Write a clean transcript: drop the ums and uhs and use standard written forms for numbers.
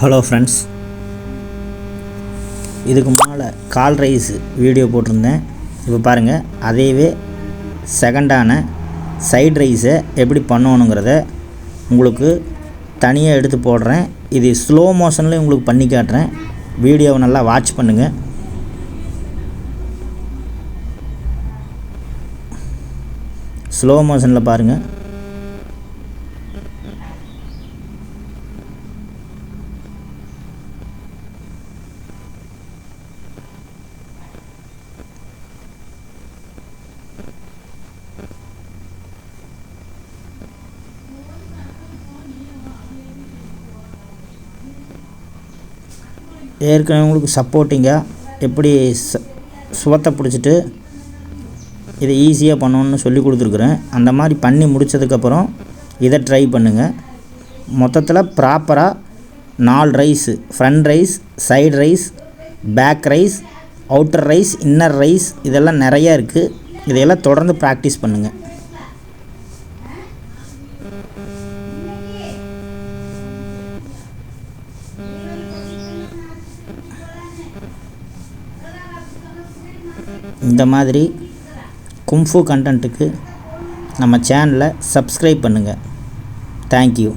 Hello friends, இதுக்கு முன்னால் கால் rice video போட்டிருந்தேன். இப்போ பாருங்கள், அதையவே செகண்டான சைட் ரைஸை எப்படி பண்ணணுங்கிறத உங்களுக்கு தனியாக எடுத்து போடுறேன். இது ஸ்லோ மோஷன்லேயும் உங்களுக்கு பண்ணி காட்டுறேன். வீடியோவை நல்லா வாட்ச் பண்ணுங்கள். ஸ்லோ மோஷனில் பாருங்கள். ஏற்கனவே உங்களுக்கு சப்போர்ட்டிங்காக எப்படி சுவத்தை பிடிச்சிட்டு இதை ஈஸியாக பண்ணணுன்னு சொல்லி கொடுத்துருக்குறேன். அந்த மாதிரி பண்ணி முடித்ததுக்கப்புறம் இதை ட்ரை பண்ணுங்கள். மொத்தத்தில் ப்ராப்பராக 4 rise, front rise, side rise, back rise, outer rise, inner rise, இதெல்லாம் நிறையா இருக்குது. இதையெல்லாம் தொடர்ந்து ப்ராக்டிஸ் பண்ணுங்கள். இந்த மாதிரி கும்ஃபு கண்டென்ட்டுக்கு நம்ம சேனலை சப்ஸ்கிரைப் பண்ணுங்கள். தேங்க்யூ.